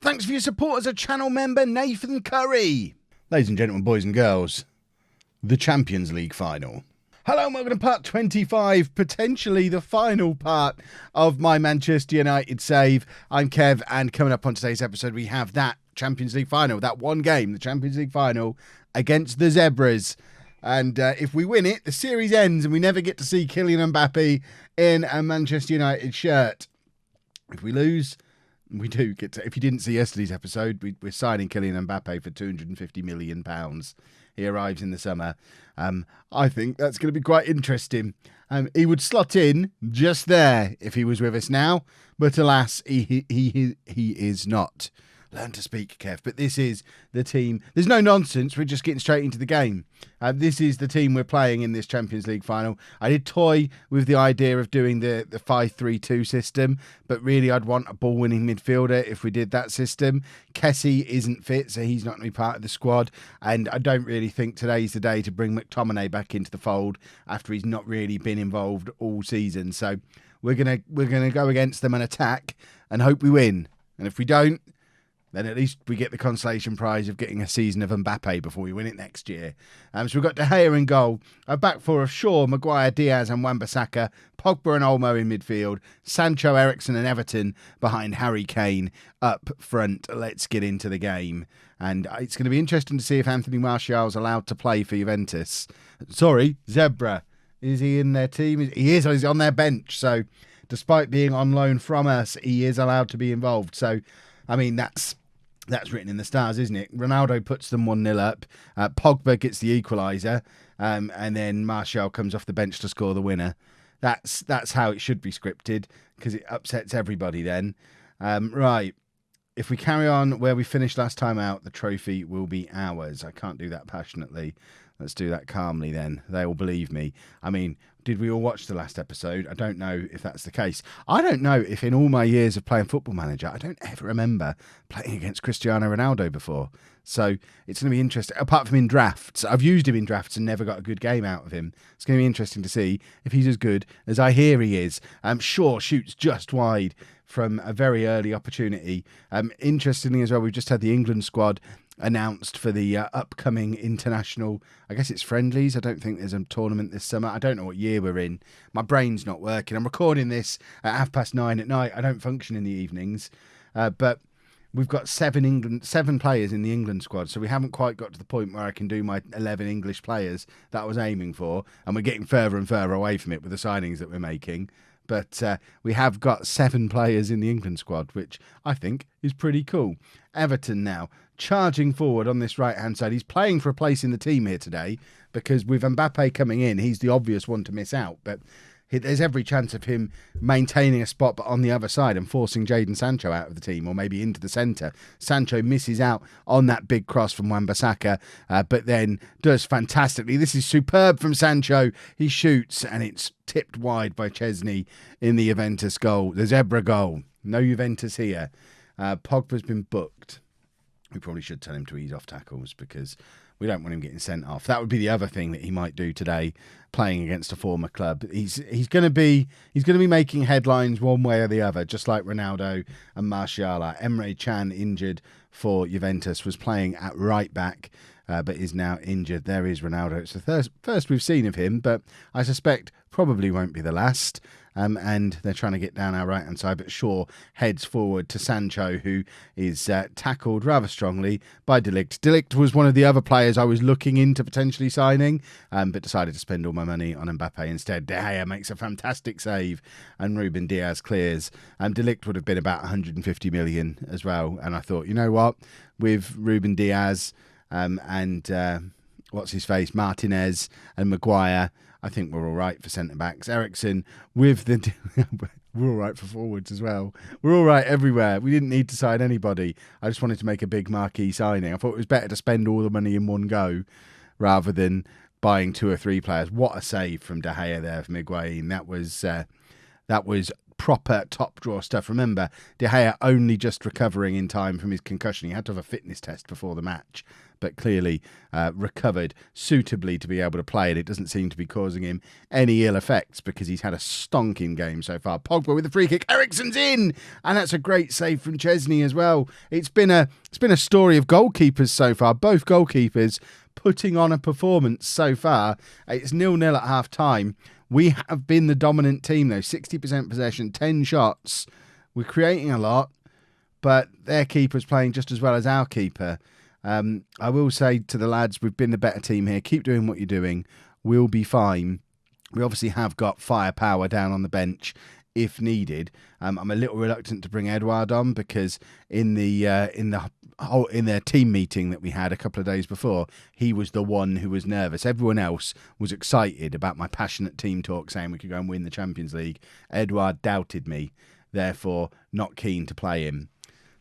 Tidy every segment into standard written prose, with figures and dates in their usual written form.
Thanks for your support as a channel member, Nathan Curry. Ladies and gentlemen, boys and girls, the Champions League final. Hello and welcome to part 25, potentially the final part of my Manchester United save. I'm Kev, and coming up on today's episode, we have that Champions League final, that one game, the Champions League final against the Zebras. And if we win it, the series ends and we never get to see Kylian Mbappe in a Manchester United shirt. If we lose, we do get to. If you didn't see yesterday's episode, we're signing Kylian Mbappe for £250 million. He arrives in the summer. I think that's going to be quite interesting. He would slot in just there if he was with us now, but alas, he is not. Learn to speak, Kev. But this is the team. There's no nonsense. We're just getting straight into the game. This is the team we're playing in this Champions League final. I did toy with the idea of doing the 5-3-2 system, but really I'd want a ball-winning midfielder if we did that system. Kessie isn't fit, so he's not going to be part of the squad. And I don't really think today's the day to bring McTominay back into the fold after he's not really been involved all season. So we're gonna go against them and attack and hope we win. And if we don't, then at least we get the consolation prize of getting a season of Mbappe before we win it next year. So we've got De Gea in goal. A back four of Shaw, Maguire, Diaz and Wan-Bissaka. Pogba and Olmo in midfield. Sancho, Eriksen and Everton behind Harry Kane up front. Let's get into the game. And it's going to be interesting to see if Anthony Martial's allowed to play for Juventus. Sorry, Zebra. Is he in their team? He is. He's on their bench. So despite being on loan from us, he is allowed to be involved. So, I mean, that's written in the stars, isn't it? Ronaldo puts them 1-0 up. Pogba gets the equaliser. And then Martial comes off the bench to score the winner. That's how it should be scripted, because it upsets everybody then. Right. If we carry on where we finished last time out, the trophy will be ours. I can't do that passionately. Let's do that calmly then. They will believe me. I mean, did we all watch the last episode? I don't know if that's the case. I don't know if in all my years of playing Football Manager, I don't ever remember playing against Cristiano Ronaldo before. So it's going to be interesting. Apart from in drafts, I've used him in drafts and never got a good game out of him. It's going to be interesting to see if he's as good as I hear he is. Shaw shoots just wide from a very early opportunity. Interestingly as well, we've just had the England squad announced for the upcoming international, I guess it's friendlies. I don't think there's a tournament this summer. I don't know what year we're in. My brain's not working. I'm recording this at 9:30 at night. I don't function in the evenings. But we've got seven players in the England squad, so we haven't quite got to the point where I can do my 11 English players that I was aiming for, and we're getting further and further away from it with the signings that we're making. But we have got 7 players in the England squad, which I think is pretty cool. Everton now charging forward on this right-hand side. He's playing for a place in the team here today because with Mbappe coming in, he's the obvious one to miss out. But there's every chance of him maintaining a spot but on the other side and forcing Jadon Sancho out of the team or maybe into the centre. Sancho misses out on that big cross from Wan-Bissaka, but then does fantastically. This is superb from Sancho. He shoots and it's tipped wide by Chesney in the Juventus goal. The Zebra goal. No Juventus here. Pogba's been booked. We probably should tell him to ease off tackles because we don't want him getting sent off. That would be the other thing that he might do today, playing against a former club. He's going to be making headlines one way or the other, just like Ronaldo and Martial. Emre Can, injured for Juventus, was playing at right back, but is now injured. There is Ronaldo. It's the first we've seen of him, but I suspect probably won't be the last. And they're trying to get down our right-hand side, but Shaw heads forward to Sancho, who is tackled rather strongly by De Ligt. De Ligt was one of the other players I was looking into potentially signing, but decided to spend all my money on Mbappe instead. De Gea makes a fantastic save, and Ruben Diaz clears. De Ligt would have been about 150 million as well, and I thought, you know what, with Ruben Diaz and what's his face, Martinez and Maguire, I think we're all right for centre-backs. Eriksen with the... we're all right for forwards as well. We're all right everywhere. We didn't need to sign anybody. I just wanted to make a big marquee signing. I thought it was better to spend all the money in one go rather than buying 2 or 3 players. What a save from De Gea there from Higuain. That was proper top drawer stuff. Remember, De Gea only just recovering in time from his concussion. He had to have a fitness test before the match, but clearly recovered suitably to be able to play it. It doesn't seem to be causing him any ill effects because he's had a stonking game so far. Pogba with the free kick. Eriksen's in, and that's a great save from Chesney as well. It's been a story of goalkeepers so far. Both goalkeepers putting on a performance so far. It's 0-0 at half time. We have been the dominant team though. 60% possession, 10 shots. We're creating a lot, but their keeper's playing just as well as our keeper. I will say to the lads, we've been the better team here. Keep doing what you're doing. We'll be fine. We obviously have got firepower down on the bench if needed. I'm a little reluctant to bring Edouard on because in their team meeting that we had a couple of days before, he was the one who was nervous. Everyone else was excited about my passionate team talk saying we could go and win the Champions League. Edouard doubted me, therefore not keen to play him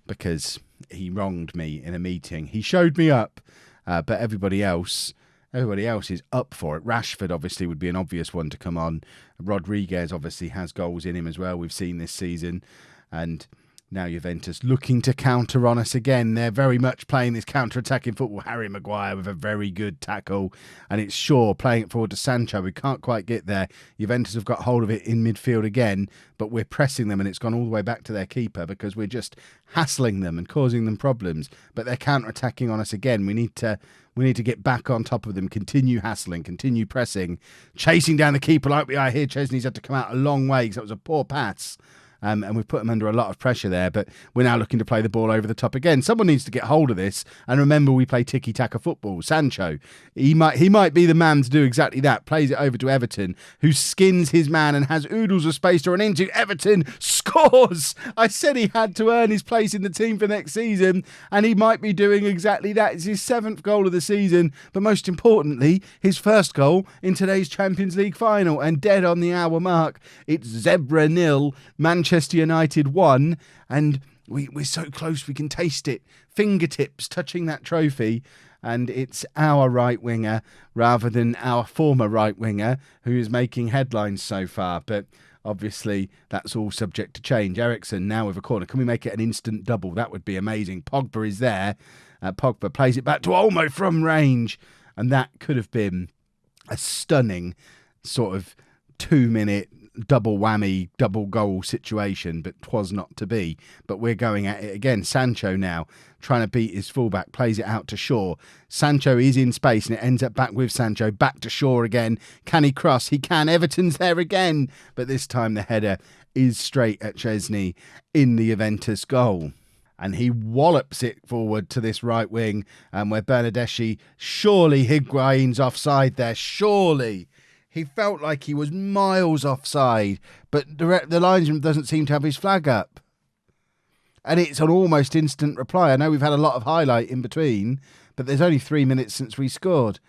because he wronged me in a meeting. He showed me up, but everybody else is up for it. Rashford obviously would be an obvious one to come on. Rodriguez obviously has goals in him as well. We've seen this season. And now Juventus looking to counter on us again. They're very much playing this counter-attacking football. Harry Maguire with a very good tackle. And it's Shaw playing it forward to Sancho. We can't quite get there. Juventus have got hold of it in midfield again, but we're pressing them and it's gone all the way back to their keeper because we're just hassling them and causing them problems. But they're counter-attacking on us again. We need to get back on top of them, continue hassling, continue pressing, chasing down the keeper like we are here. Chesney's had to come out a long way because that was a poor pass. And we've put him under a lot of pressure there, but we're now looking to play the ball over the top again. Someone needs to get hold of this. And remember, we play tiki-taka football. Sancho, he might be the man to do exactly that. Plays it over to Everton, who skins his man and has oodles of space to run into. Everton scores! I said he had to earn his place in the team for next season, and he might be doing exactly that. It's his 7th goal of the season, but most importantly, his first goal in today's Champions League final. And dead on the hour mark, it's Zebra 0, Manchester United 1, and we're so close we can taste it. Fingertips touching that trophy, and it's our right winger rather than our former right winger who is making headlines so far. But obviously that's all subject to change. Eriksen now with a corner. Can we make it an instant double? That would be amazing. Pogba is there. Pogba plays it back to Olmo from range, and that could have been a stunning sort of 2-minute double whammy, double goal situation, but 'twas not to be. But we're going at it again. Sancho now trying to beat his fullback, plays it out to Shaw. Sancho is in space and it ends up back with Sancho, back to Shaw again. Can he cross? He can. Everton's there again, but this time the header is straight at Chesney in the Juventus goal. And he wallops it forward to this right wing, where Bernardeschi, surely Higuain's offside there, surely. He felt like he was miles offside, but the linesman doesn't seem to have his flag up. And it's an almost instant reply. I know we've had a lot of highlight in between, but there's only 3 minutes since we scored.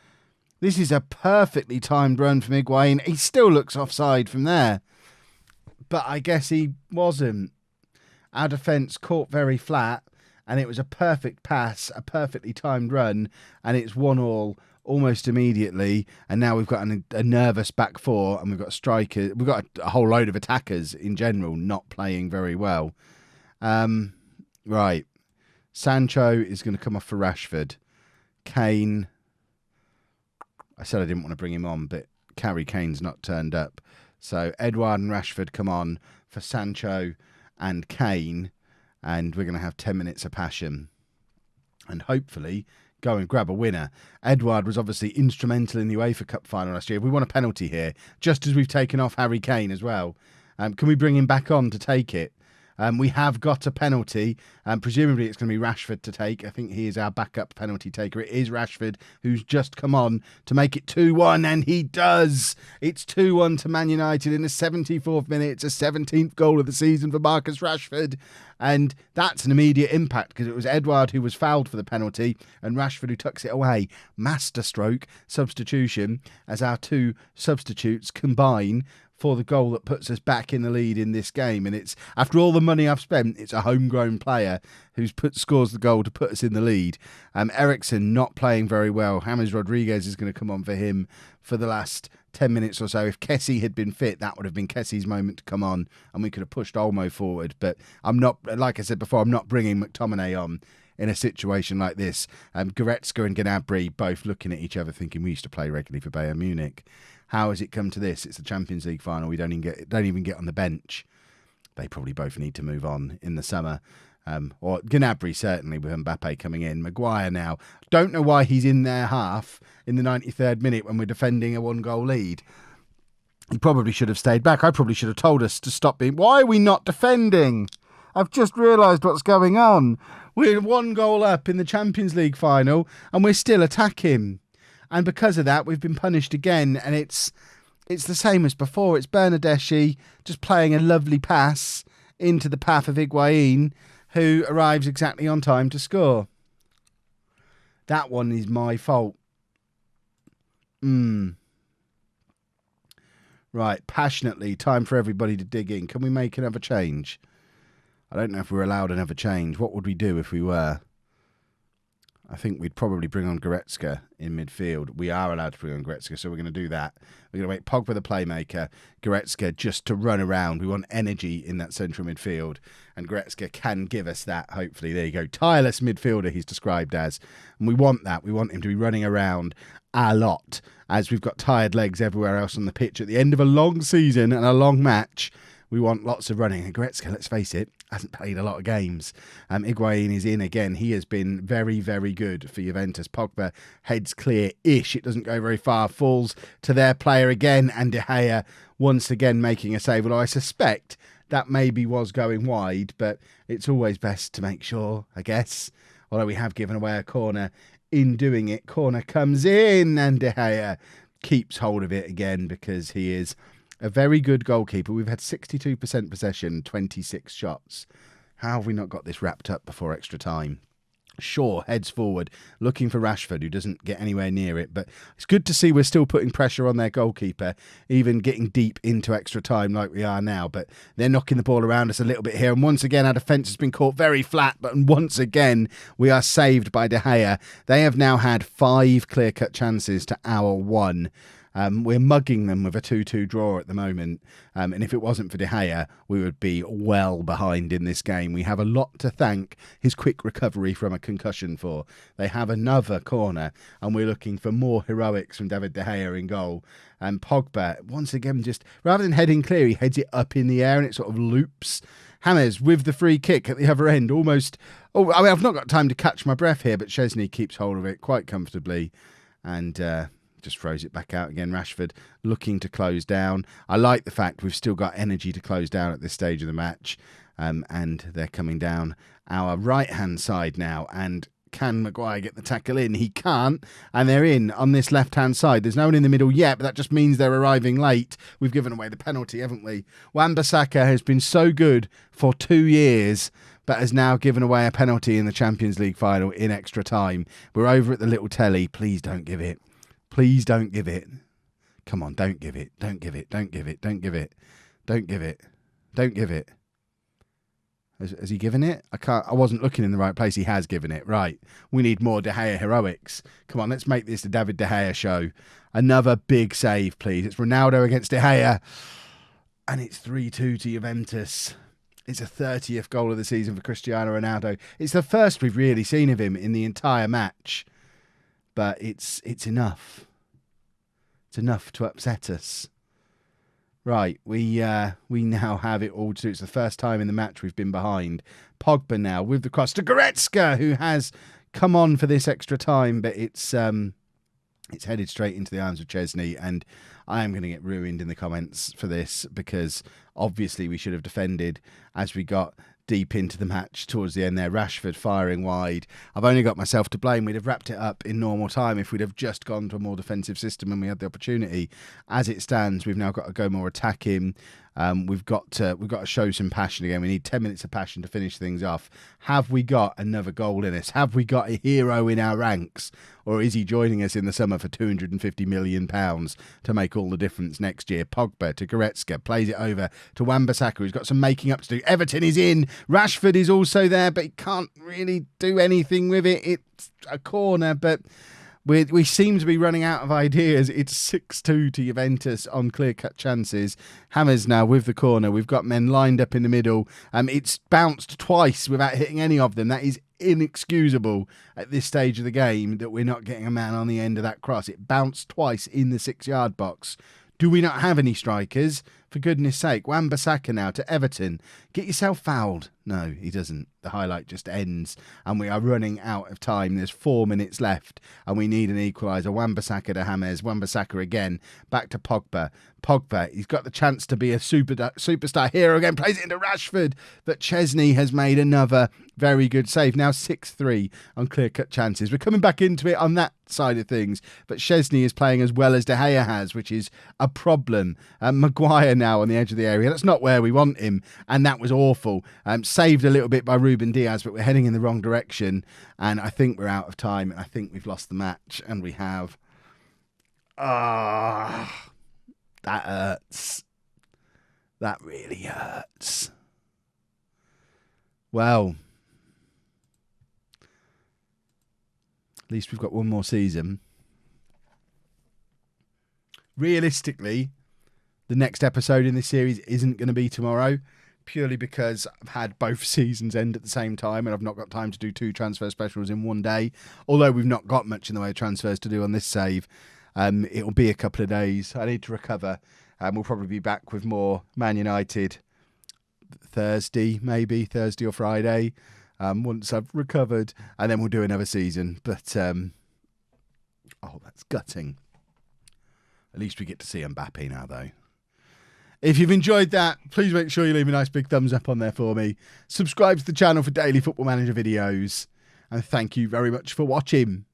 This is a perfectly timed run from Higuain. He still looks offside from there, but I guess he wasn't. Our defence caught very flat, and it was a perfect pass, a perfectly timed run, and it's 1-1. Almost immediately, and now we've got a nervous back four, and we've got strikers. We've got a whole load of attackers in general not playing very well. Right, Sancho is going to come off for Rashford. Kane, I said I didn't want to bring him on, but Harry Kane's not turned up. So Edouard and Rashford come on for Sancho and Kane, and we're going to have 10 minutes of passion, and hopefully go and grab a winner. Edouard was obviously instrumental in the UEFA Cup final last year. We want a penalty here, just as we've taken off Harry Kane as well. Can we bring him back on to take it? We have got a penalty, and presumably it's going to be Rashford to take. I think he is our backup penalty taker. It is Rashford who's just come on to make it 2-1, and he does. It's 2-1 to Man United in the 74th minute. It's a 17th goal of the season for Marcus Rashford, and that's an immediate impact because it was Edouard who was fouled for the penalty and Rashford who tucks it away. Masterstroke substitution as our two substitutes combine for the goal that puts us back in the lead in this game. And it's, after all the money I've spent, it's a homegrown player who's scores the goal to put us in the lead. Eriksen not playing very well. James Rodriguez is going to come on for him for the last 10 minutes or so. If Kessie had been fit, that would have been Kessie's moment to come on and we could have pushed Olmo forward. But I'm not, like I said before, I'm not bringing McTominay on in a situation like this. Goretzka and Gnabry both looking at each other thinking, we used to play regularly for Bayern Munich. How has it come to this? It's the Champions League final. We don't even get on the bench. They probably both need to move on in the summer. Or Gnabry certainly, with Mbappe coming in. Maguire now. Don't know why he's in their half in the 93rd minute when we're defending a 1-goal lead. He probably should have stayed back. I probably should have told us to stop being... Why are we not defending? I've just realised what's going on. We're 1 goal up in the Champions League final and we're still attacking. And because of that, we've been punished again. And it's the same as before. It's Bernardeschi just playing a lovely pass into the path of Higuain, who arrives exactly on time to score. That one is my fault. Right, passionately, time for everybody to dig in. Can we make another change? I don't know if we're allowed another change. What would we do if we were? I think we'd probably bring on Goretzka in midfield. We are allowed to bring on Goretzka, so we're going to do that. We're going to make Pogba the playmaker, Goretzka just to run around. We want energy in that central midfield, and Goretzka can give us that, hopefully. There you go. Tireless midfielder, he's described as. And we want that. We want him to be running around a lot, as we've got tired legs everywhere else on the pitch. At the end of a long season and a long match, we want lots of running. And Goretzka, let's face it, hasn't played a lot of games. Higuain is in again. He has been very, very good for Juventus. Pogba heads clear-ish. It doesn't go very far. Falls to their player again. And De Gea once again making a save. Although I suspect that maybe was going wide. But it's always best to make sure, I guess. Although we have given away a corner in doing it. Corner comes in. And De Gea keeps hold of it again because he is... a very good goalkeeper. We've had 62% possession, 26 shots. How have we not got this wrapped up before extra time? Shaw heads forward, looking for Rashford, who doesn't get anywhere near it. But it's good to see we're still putting pressure on their goalkeeper, even getting deep into extra time like we are now. But they're knocking the ball around us a little bit here. And once again, our defence has been caught very flat. But once again, we are saved by De Gea. They have now had 5 clear-cut chances to our 1. We're mugging them with a 2-2 draw at the moment. And if it wasn't for De Gea, we would be well behind in this game. We have a lot to thank his quick recovery from a concussion for. They have another corner, and we're looking for more heroics from David De Gea in goal. And Pogba, once again, just rather than heading clear, he heads it up in the air and it sort of loops. James with the free kick at the other end, almost... Oh, I mean, I've not got time to catch my breath here, but Szczesny keeps hold of it quite comfortably. And... just throws it back out again. Rashford looking to close down. I like the fact we've still got energy to close down at this stage of the match. And they're coming down our right-hand side now. And can Maguire get the tackle in? He can't. And they're in on this left-hand side. There's no one in the middle yet, but that just means they're arriving late. We've given away the penalty, haven't we? Wan-Bissaka has been so good for 2 years, but has now given away a penalty in the Champions League final in extra time. We're over at the little telly. Please don't give it. Please don't give it. Come on, don't give it. Don't give it. Don't give it. Don't give it. Don't give it. Don't give it. Has he given it? I wasn't looking in the right place. He has given it. Right. We need more De Gea heroics. Come on, let's make this the David De Gea show. Another big save, please. It's Ronaldo against De Gea. And it's 3-2 to Juventus. It's a 30th goal of the season for Cristiano Ronaldo. It's the first we've really seen of him in the entire match. But it's enough. It's enough to upset us. Right, we now have it all to. It's the first time in the match we've been behind. Pogba now with the cross to Goretzka, who has come on for this extra time, but it's headed straight into the arms of Szczesny, and I am going to get ruined in the comments for this because obviously we should have defended as we got deep into the match towards the end there. Rashford firing wide. I've only got myself to blame. We'd have wrapped it up in normal time if we'd have just gone to a more defensive system when we had the opportunity. As it stands, we've now got to go more attacking. We've got to show some passion again. We need 10 minutes of passion to finish things off. Have we got another goal in us? Have we got a hero in our ranks? Or is he joining us in the summer for £250 million to make all the difference next year? Pogba to Goretzka, plays it over to Wan-Bissaka, who's got some making up to do. Everton is in. Rashford is also there, but he can't really do anything with it. It's a corner, but we seem to be running out of ideas. It's 6-2 to Juventus on clear-cut chances. Hammers now with the corner. We've got men lined up in the middle. It's bounced twice without hitting any of them. That is inexcusable at this stage of the game that we're not getting a man on the end of that cross. It bounced twice in the 6-yard box. Do we not have any strikers? For goodness sake, Wan-Bissaka now to Everton. Get yourself fouled. No, he doesn't. The highlight just ends and we are running out of time. There's 4 minutes left and we need an equaliser. Wan-Bissaka to James. Wan-Bissaka again. Back to Pogba. Pogba, he's got the chance to be a superstar hero again. Plays it into Rashford. But Chesney has made another very good save. Now 6-3 on clear-cut chances. We're coming back into it on that side of things. But Chesney is playing as well as De Gea has, which is a problem. Maguire now on the edge of the area. That's not where we want him. And that was awful. Saved a little bit by Ruben Diaz, but we're heading in the wrong direction. And I think we're out of time. And I think we've lost the match. And we have. That hurts. That really hurts. Well, at least we've got one more season. Realistically, the next episode in this series isn't going to be tomorrow, purely because I've had both seasons end at the same time and I've not got time to do 2 transfer specials in one day. Although we've not got much in the way of transfers to do on this save. It'll be a couple of days. I need to recover. We'll probably be back with more Man United Thursday or Friday, once I've recovered, and then we'll do another season. But oh, that's gutting. At least we get to see Mbappe now, though. If you've enjoyed that, please make sure you leave a nice big thumbs up on there for me. Subscribe to the channel for daily Football Manager videos, and thank you very much for watching.